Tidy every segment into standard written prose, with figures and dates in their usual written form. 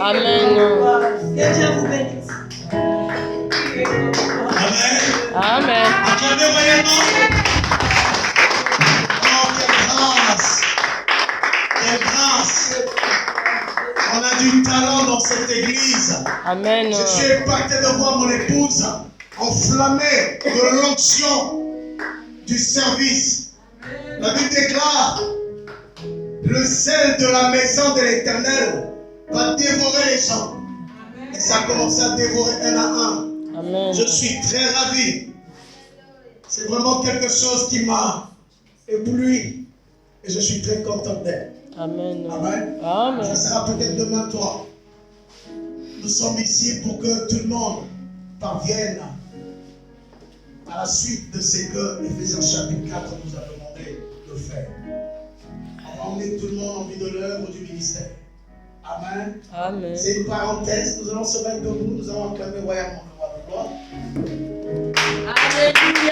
Amen. Que Dieu vous bénisse. Amen. Acclamez moyennement. Oh, quelle grâce. On a du talent dans cette église. Amen. Je suis impacté de voir mon épouse enflammée de l'onction du service. La Bible déclare: le sel de la maison de l'Éternel va dévorer les gens. Et ça a commencé à dévorer un à un. Amen. Je suis très ravi. C'est vraiment quelque chose qui m'a ébloui. Et je suis très content d'elle. Amen. Amen. Amen. Ça sera peut-être demain toi. Nous sommes ici pour que tout le monde parvienne à la suite de ce que Éphésiens chapitre 4 nous a demandé de faire. On va emmener tout le monde en vue de l'œuvre du ministère. Amen. Amen. C'est une parenthèse. Nous allons se mettre debout. Nous allons acclamer royalement le roi de gloire. Alléluia.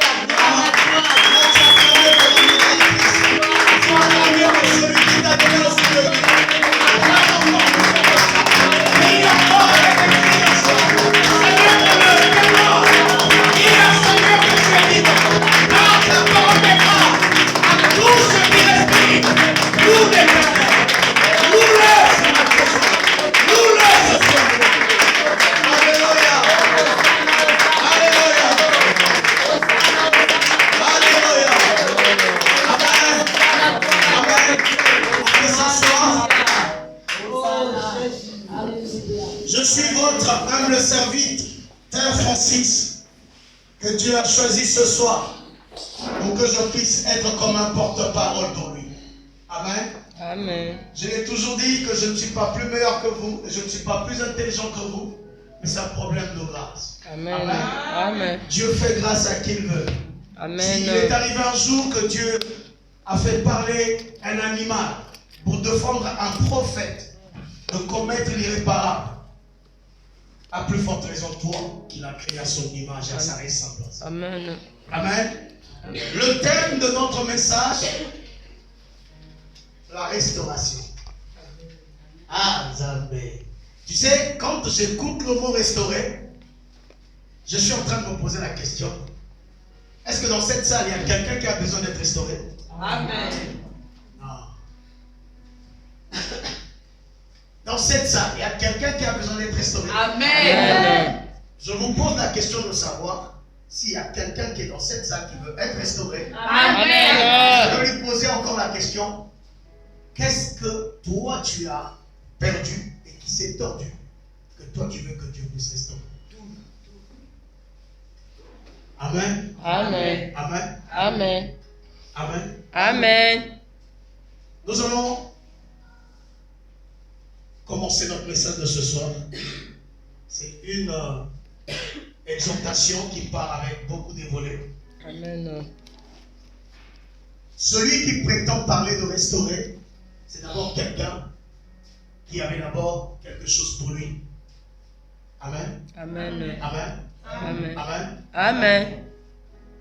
Je suis votre humble serviteur Francis, que Dieu a choisi ce soir pour que je puisse être comme un porte-parole pour lui. Amen. Amen. Je l'ai toujours dit que je ne suis pas plus meilleur que vous, je ne suis pas plus intelligent que vous, mais c'est un problème de grâce. Amen. Amen. Amen. Dieu fait grâce à qui il veut. Amen. S'il est arrivé un jour que Dieu a fait parler un animal pour défendre un prophète de commettre l'irréparable, à plus forte raison toi, qu'il a créé à son image et à sa ressemblance. Amen. Amen. Le thème de notre message, la restauration. Ah, Zambé. Tu sais, quand j'écoute le mot restaurer, je suis en train de me poser la question: est-ce que dans cette salle, il y a quelqu'un qui a besoin d'être restauré? Amen. Non. Dans cette salle, il y a quelqu'un qui a besoin d'être restauré? Amen. Je vous pose la question de savoir s'il y a quelqu'un qui est dans cette salle qui veut être restauré. Amen. Je vais lui poser encore la question: qu'est-ce que toi tu as perdu et qui s'est tordu, que toi tu veux que Dieu puisse restaurer? Amen. Amen. Amen. Amen. Amen. Amen. Nous allons commencer notre message de ce soir. C'est une exhortation qui part avec beaucoup de volets. Amen. Celui qui prétend parler de restaurer, c'est d'abord quelqu'un qui avait d'abord quelque chose pour lui. Amen. Amen. Amen. Amen. Amen. Amen.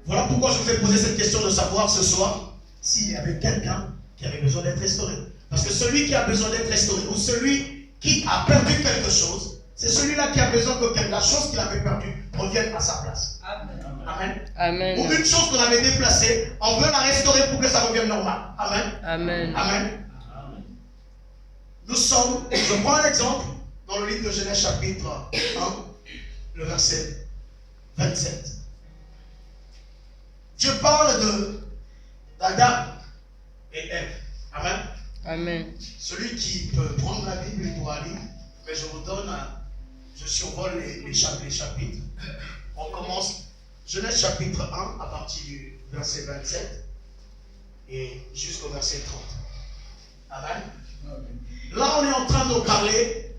Voilà pourquoi je vous ai posé cette question de savoir ce soir s'il y avait quelqu'un qui avait besoin d'être restauré. Parce que celui qui a besoin d'être restauré, ou celui qui a perdu quelque chose, c'est celui-là qui a besoin que la chose qu'il avait perdue revienne à sa place. Amen. Amen. Ou une chose qu'on avait déplacée, on veut la restaurer pour que ça revienne normal. Amen. Amen. Amen. Nous sommes, je prends un exemple dans le livre de Genèse chapitre 1, le verset 27. Dieu parle d'Adam et Ève. Amen. Amen. Celui qui peut prendre la Bible, il doit lire. Mais je vous donne, je survole les chapitres. On commence Genèse chapitre 1 à partir du verset 27 et jusqu'au verset 30. Amen. Là, on est en train de parler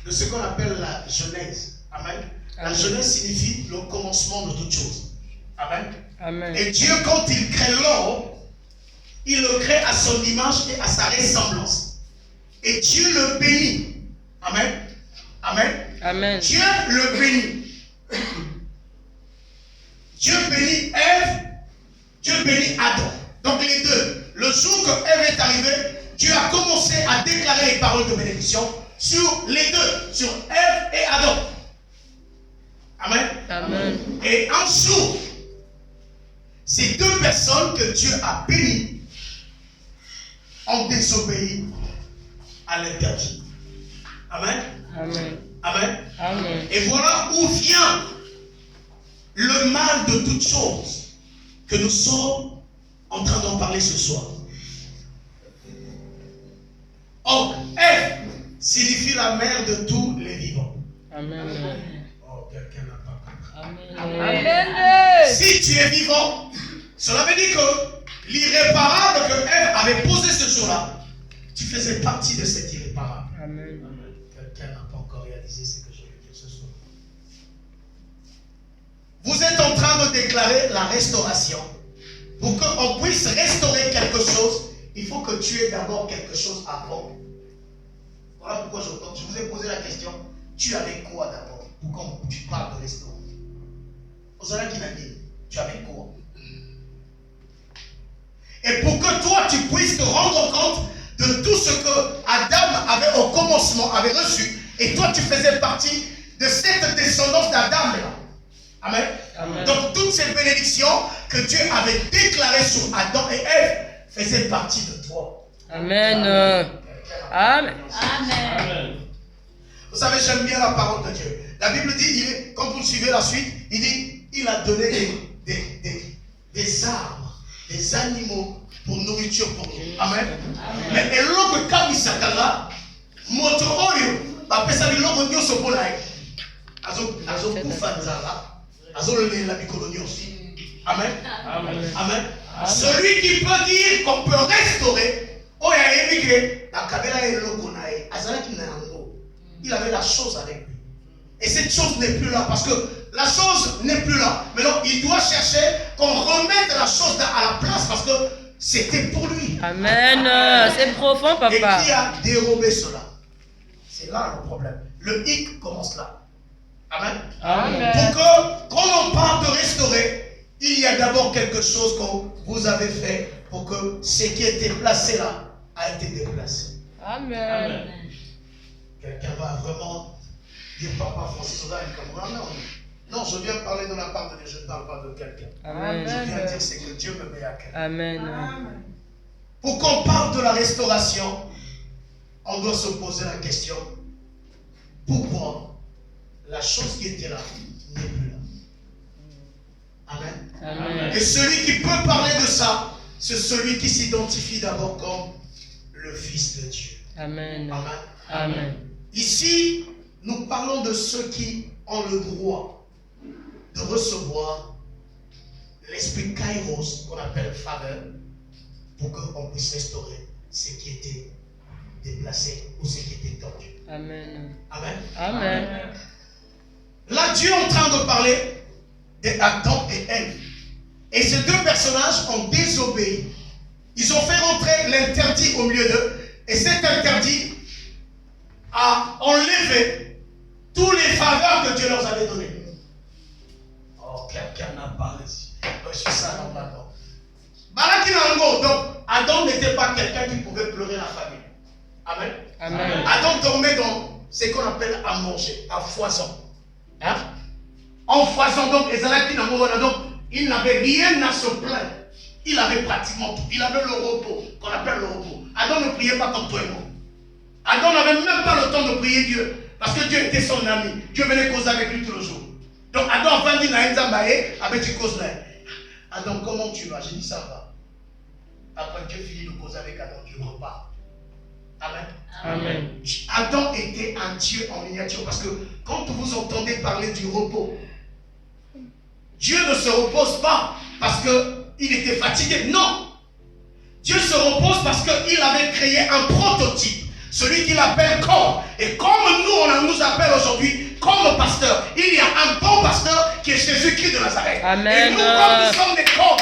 de ce qu'on appelle la Genèse. Amen. La Genèse signifie le commencement de toute chose. Amen. Amen. Et Dieu, quand il crée l'homme, il le crée à son image et à sa ressemblance. Et Dieu le bénit. Amen. Amen. Amen. Dieu le bénit. Dieu bénit Ève Dieu a commencé à déclarer les paroles de bénédiction sur les deux, sur Ève et Adam. Amen. Amen. Et un jour, ces deux personnes que Dieu a bénies ont désobéi à l'interdit. Amen. Amen. Amen. Amen. Et voilà où vient le mal de toutes choses que nous sommes en train d'en parler ce soir. Or, Ève signifie la mère de tous les vivants. Amen. Oh, quelqu'un n'a pas compris. Amen. Si tu es vivant, cela veut dire que l'irréparable que Ève avait posé ce jour-là, tu faisais partie de cet irréparable. Amen. Quelqu'un n'a pas encore réalisé ce que je veux dire ce soir. Vous êtes en train de déclarer la restauration. Pour qu'on puisse restaurer quelque chose, il faut que tu aies d'abord quelque chose avant. Voilà pourquoi je vous ai posé la question. Tu avais quoi d'abord? Pourquoi tu parles de restaurer? Vous savez qui m'a dit? Tu avais quoi? Et pour que toi tu puisses te rendre compte de tout ce que Adam avait au commencement, avait reçu, et toi tu faisais partie de cette descendance d'Adam là. Amen. Amen. Donc toutes ces bénédictions que Dieu avait déclarées sur Adam et Ève faisaient partie de toi. Amen. Amen. Amen. Vous savez, j'aime bien la parole de Dieu. La Bible dit, quand vous suivez la suite, il dit, il a donné des arbres, des animaux pour nourriture pour nous. Amen. Mais et l'autre quand il s'attendra, moto oyo, après ça, il l'autre nyonso pour la azo kufa nzala. Amen. Amen. Amen. Celui qui peut dire qu'on peut restaurer, il avait la chose avec lui. Et cette chose n'est plus là parce que la chose n'est plus là. Mais donc il doit chercher qu'on remette la chose à la place parce que c'était pour lui. Amen. C'est profond, Et papa. qui a dérobé cela? C'est là le problème. Le hic commence là. Amen. Amen. Pour que, quand on parle de restaurer, il y a d'abord quelque chose que vous avez fait pour que ce qui était placé là a été déplacé. Amen. Quelqu'un va vraiment dire Papa Francis, non, je viens parler de la part de Dieu, je ne parle pas de quelqu'un. Amen. Je viens dire ce que Dieu me met à cœur. Amen. Pour qu'on parle de la restauration, on doit se poser la question, pourquoi la chose qui était là n'est plus là? Amen. Amen. Et celui qui peut parler de ça, c'est celui qui s'identifie d'abord comme le Fils de Dieu. Amen. Amen. Amen. Ici, nous parlons de ceux qui ont le droit de recevoir l'esprit Kairos, qu'on appelle faveur, pour qu'on puisse restaurer ce qui était déplacé ou ce qui était tordu. Amen. Amen. Amen. Là, Dieu est en train de parler d'Adam et Ève. Et ces deux personnages ont désobéi. Ils ont fait rentrer l'interdit au milieu d'eux. Et cet interdit a enlevé tous les faveurs que Dieu leur avait données. Oh, quelqu'un n'a pas réussi. Je suis ça normalement. Donc, Adam n'était pas quelqu'un qui pouvait pleurer la famille. Amen. Amen. Adam dormait dans ce qu'on appelle à manger, à foison. Hein? En foison, donc, il n'avait rien à se plaindre. Il avait pratiquement tout. Il avait le repos, qu'on appelle le repos. Adam ne priait pas comme toi et moi. Adam n'avait même pas le temps de prier Dieu. Parce que Dieu était son ami. Dieu venait causer avec lui tout le jour. Donc Adam va dire avec tu causes là. Adam, comment tu vas? J'ai dit ça va. Après Dieu finit de causer avec Adam, Dieu repart. Amen. Amen. Adam était un Dieu en miniature. Parce que quand vous entendez parler du repos, Dieu ne se repose pas parce qu'il était fatigué. Non. Dieu se repose parce qu'il avait créé un prototype. Celui qu'il appelle corps. Et comme on nous appelle aujourd'hui comme pasteur, il y a un bon pasteur qui est Jésus-Christ de Nazareth. Amen. Et nous, comme nous sommes des corps,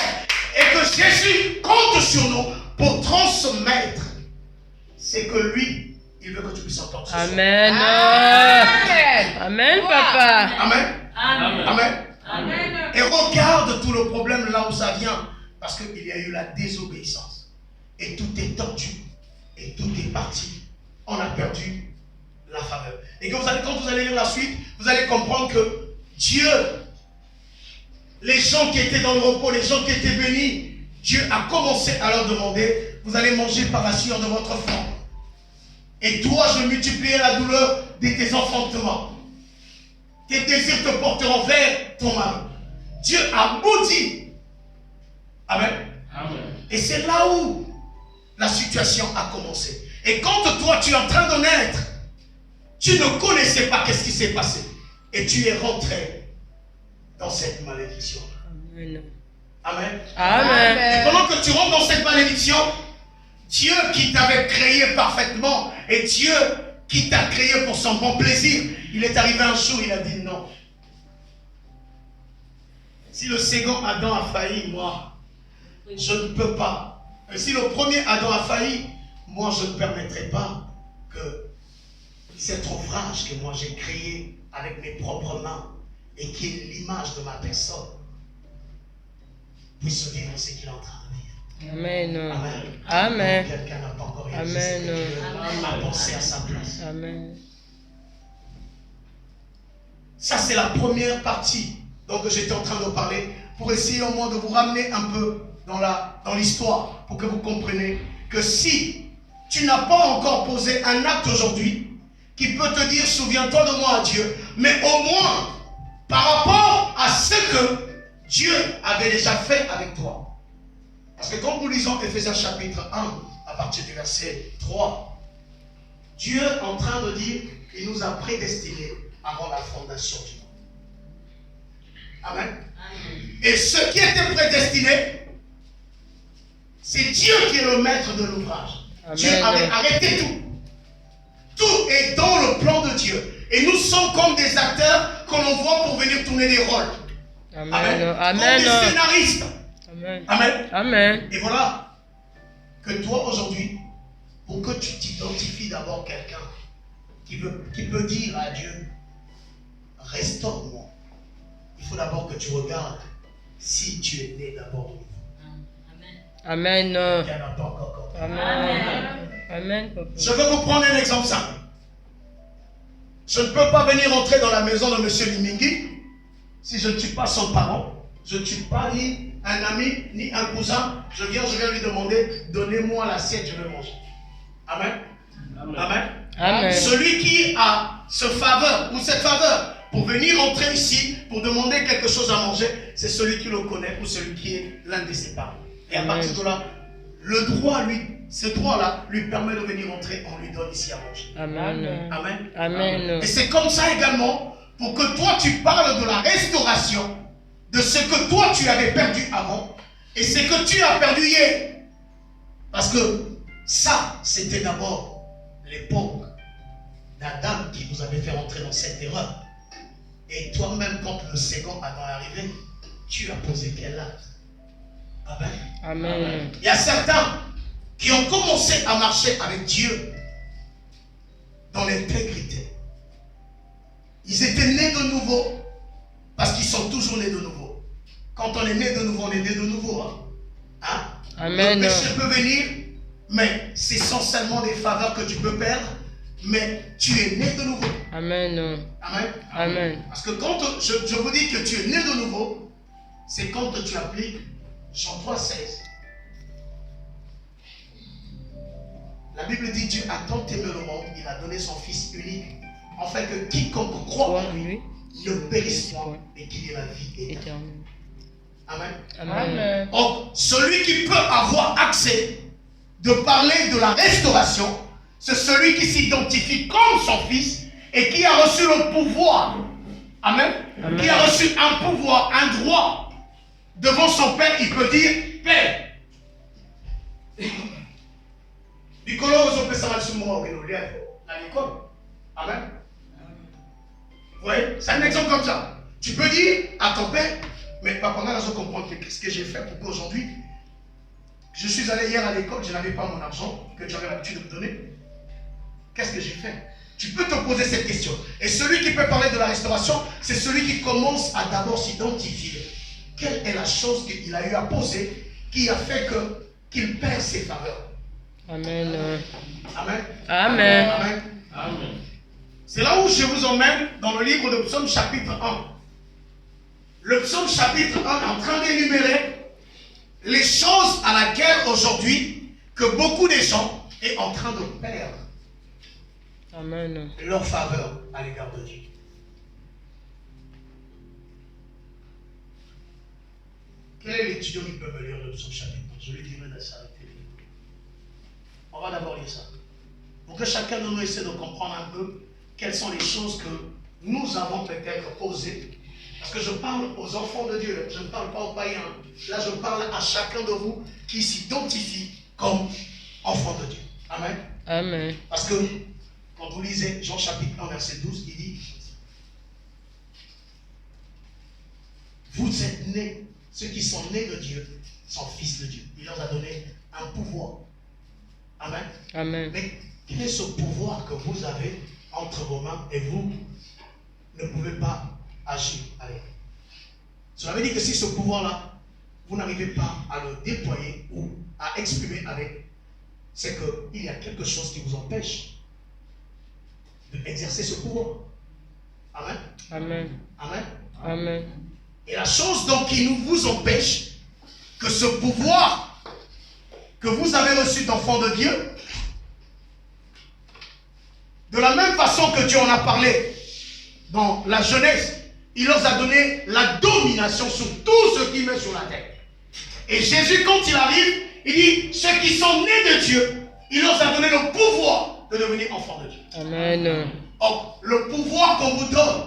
et que Jésus compte sur nous pour transmettre, c'est que lui, il veut que tu puisses entendre ce soir. Amen. Amen, papa. Amen. Amen. Amen. Amen. Et regarde tout le problème là où ça vient. Parce qu'il y a eu la désobéissance. Et tout est tordu. et tout est parti. On a perdu la faveur. Et quand vous allez lire la suite, vous allez comprendre que Dieu, les gens qui étaient dans le repos, les gens qui étaient bénis, Dieu a commencé à leur demander, vous allez manger par la sueur de votre front. Et toi, je multiplierai la douleur de tes enfantements. Tes désirs te porteront vers ton mari. Dieu a maudit. Amen. Amen. Et c'est là où la situation a commencé. Et quand toi, tu es en train de naître, tu ne connaissais pas qu'est-ce qui s'est passé. Et tu es rentré dans cette malédiction. Amen. Amen. Amen. Et pendant que tu rentres dans cette malédiction, Dieu qui t'avait créé parfaitement et Dieu qui t'a créé pour son bon plaisir, il est arrivé un jour, il a dit non. Si le second Adam a failli, moi, je ne peux pas. Et si le premier Adam a failli, moi, je ne permettrai pas que cet ouvrage que moi j'ai créé avec mes propres mains et qui est l'image de ma personne puisse vivre ce qu'il est en train de vivre. Amen. Amen. Amen. Quelqu'un n'a pas encore réalisé Amen. ce que Dieu a pensé à sa place. Amen. Ça, c'est la première partie dont j'étais en train de parler pour essayer au moins de vous ramener un peu dans l'histoire pour que vous compreniez que si tu n'as pas encore posé un acte aujourd'hui qui peut te dire souviens-toi de moi à Dieu, mais au moins par rapport à ce que Dieu avait déjà fait avec toi. Parce que quand nous lisons Éphésiens chapitre 1 à partir du verset 3, Dieu est en train de dire qu'il nous a prédestinés avant la fondation du monde. Amen. Et ce qui était prédestiné, c'est Dieu qui est le maître de l'ouvrage. Dieu avait arrêté tout. Tout est dans le plan de Dieu. Et nous sommes comme des acteurs que l'on voit pour venir tourner des rôles. Amen. Amen. Amen. Comme des scénaristes. Amen. Amen. Amen. Et voilà que toi aujourd'hui, pour que tu t'identifies d'abord quelqu'un qui peut dire à Dieu, restaure-moi. Il faut d'abord que tu regardes si tu es né d'abord de nouveau. Amen. Quelqu'un n'a pas encore compris. Amen. Amen. Je vais vous prendre un exemple simple. Je ne peux pas venir entrer dans la maison de M. Limingi si je ne suis pas son parent. Je ne suis pas ni un ami, ni un cousin. Je viens lui demander, donnez-moi l'assiette, je vais manger. Amen. Amen. Amen. Amen. Celui qui a ce faveur ou cette faveur pour venir entrer ici, pour demander quelque chose à manger, c'est celui qui le connaît ou celui qui est l'un de ses parents. Et à partir de là, le droit, ce droit-là, lui permet de venir entrer, on lui donne ici à manger. Amen. Amen. Amen. Et c'est comme ça également, pour que toi tu parles de la restauration, de ce que toi tu avais perdu avant, et ce que tu as perdu hier. Parce que ça, c'était d'abord l'époque d'Adam qui vous avait fait rentrer dans cette erreur. Et toi-même, quand le second Adam est arrivé, tu as posé quel acte? Amen. Amen. Il y a certains qui ont commencé à marcher avec Dieu dans l'intégrité. Ils étaient nés de nouveau parce qu'ils sont toujours nés de nouveau. Quand on est né de nouveau, on est né de nouveau. Hein? Amen. Le péché peut venir, mais c'est essentiellement des faveurs que tu peux perdre, mais tu es né de nouveau. Amen. Amen. Amen. Parce que quand je vous dis que tu es né de nouveau, c'est quand tu appliques Jean 3,16. La Bible dit Dieu a tant aimé le monde, il a donné son Fils unique, afin que quiconque croit en lui ne périsse point, mais qu'il ait la vie éternelle. Amen. Amen. Donc, celui qui peut avoir accès de parler de la restauration, c'est celui qui s'identifie comme son Fils et qui a reçu le pouvoir. Amen. Amen. Qui a reçu un pouvoir, un droit. Devant son Père, il peut dire Père. Nicolas, on peut savoir ce moment où il est à l'école. Amen. Vous voyez, c'est un exemple comme ça. Tu peux dire à ton Père, mais papa, on a raison de comprendre ce que j'ai fait pour qu'aujourd'hui, je suis allé hier à l'école, je n'avais pas mon argent que tu avais l'habitude de me donner. Qu'est-ce que j'ai fait? Tu peux te poser cette question. Et celui qui peut parler de la restauration, c'est celui qui commence à d'abord s'identifier. Quelle est la chose qu'il a eu à poser qui a fait qu'il perd ses faveurs? Amen. Amen. Amen. Amen. Amen. C'est là où je vous emmène dans le livre de Psaume chapitre 1. Le Psaume chapitre 1 est en train d'énumérer les choses à laquelle aujourd'hui que beaucoup de gens sont en train de perdre Amen. leur faveur à l'égard de Dieu. Quel est l'étudiant qui peut me lire le Psaume chapitre 1? Je lui dirai de s'arrêter. On va d'abord lire ça. Pour que chacun de nous essaie de comprendre un peu quelles sont les choses que nous avons peut-être osées. Parce que je parle aux enfants de Dieu, je ne parle pas aux païens. Là, je parle à chacun de vous qui s'identifie comme enfant de Dieu. Amen. Amen. Parce que quand vous lisez Jean chapitre 1, verset 12, il dit: vous êtes nés, ceux qui sont nés de Dieu sont fils de Dieu. Il leur a donné un pouvoir. Amen. Amen. Mais quel est ce pouvoir que vous avez entre vos mains et vous ne pouvez pas agir avec? Cela veut dire que si ce pouvoir-là, vous n'arrivez pas à le déployer ou à exprimer avec, c'est qu'il y a quelque chose qui vous empêche d'exercer ce pouvoir. Amen. Amen. Amen. Amen. Et la chose donc qui vous empêche que ce pouvoir que vous avez reçu d'enfant de Dieu, de la même façon que Dieu en a parlé dans la Genèse, il leur a donné la domination sur tout ce qui met sur la terre. Et Jésus, quand il arrive, il dit: ceux qui sont nés de Dieu, il leur a donné le pouvoir de devenir enfants de Dieu. Amen. Or, le pouvoir qu'on vous donne,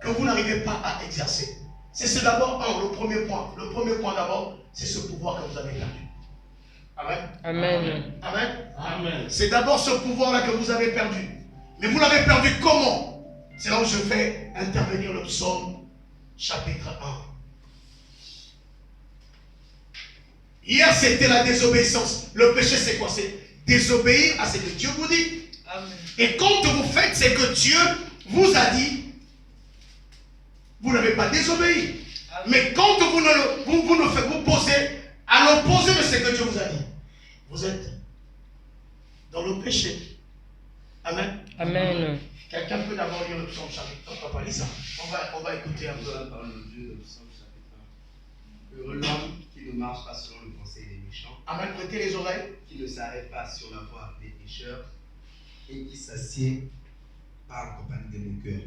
que vous n'arrivez pas à exercer, c'est d'abord le premier point. Le premier point d'abord, c'est ce pouvoir que vous avez perdu. Amen. Amen. Amen. Amen. C'est d'abord ce pouvoir-là que vous avez perdu. Mais vous l'avez perdu comment? C'est là où je fais intervenir le psaume chapitre 1. Hier, c'était la désobéissance. Le péché, c'est quoi? C'est désobéir à ce que Dieu vous dit. Amen. Et quand vous faites ce que Dieu vous a dit, vous n'avez pas désobéi. Mais quand vous posez à l'opposé de ce que Dieu vous a dit, vous êtes dans le péché. Amen. Amen. Quelqu'un peut d'abord lire le psaume chapitre 1. Papa, lis ça. On va écouter un peu. La parole de Dieu de Psaume chapitre 1. Heureux l'homme qui ne marche pas selon le conseil des méchants, Amen. Prêtez les oreilles. qui ne s'arrête pas sur la voie des pécheurs, et qui s'assied pas en compagnie des moqueurs,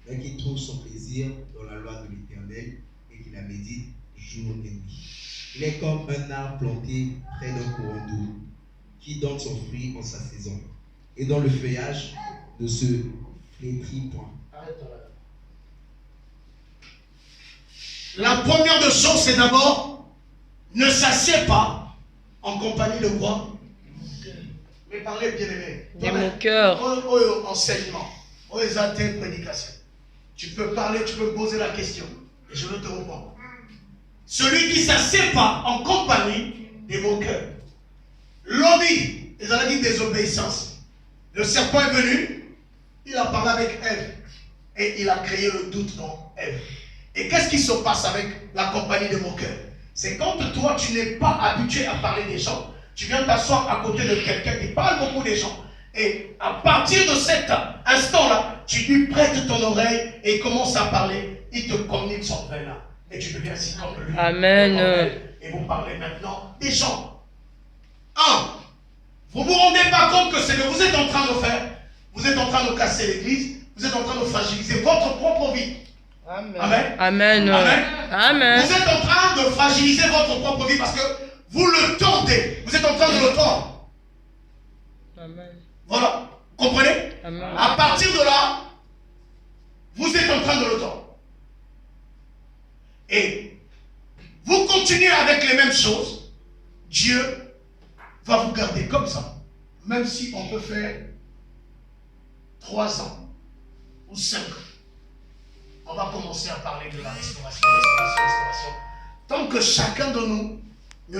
mais qui trouve son plaisir dans la loi de l'Éternel et qui la médite jour et nuit. Il est comme un arbre planté près d'un courant d'eau, qui donne son fruit en sa saison, et dont le feuillage ne se flétrit point. Arrête-toi là. La première des choses, c'est d'abord, ne s'assied pas en compagnie de quoi? Mais parlez bien aimé. Des moqueurs. Enseignement. Aux athées prédication. Tu peux parler, tu peux poser la question. Et je vais te répondre. Celui qui ne s'assied pas en compagnie des moqueurs. Lobby, ils ont dit désobéissance. Le serpent est venu, il a parlé avec Ève. Et il a créé le doute dans Ève. Et qu'est-ce qui se passe avec la compagnie des moqueurs? C'est quand toi, tu n'es pas habitué à parler des gens, tu viens t'asseoir à côté de quelqu'un qui parle beaucoup des gens. Et à partir de cet instant-là, tu lui prêtes ton oreille et il commence à parler. Il te communique son venin. Et tu deviens ainsi comme lui. Amen. Et vous parlez maintenant des gens. Vous ne vous rendez pas compte que ce que vous êtes en train de faire, vous êtes en train de casser l'église, vous êtes en train de fragiliser votre propre vie. Amen. Amen. Amen. Amen. Amen. Vous êtes en train de fragiliser votre propre vie parce que vous le tordez. Vous êtes en train de le tordre. Amen. Voilà. Comprenez? Amen. À partir de là, vous êtes en train de le tordre. Et vous continuez avec les mêmes choses. Dieu va vous garder comme ça. Même si on peut faire 3 ans ou 5 ans. On va commencer à parler de la restauration. Tant que chacun de nous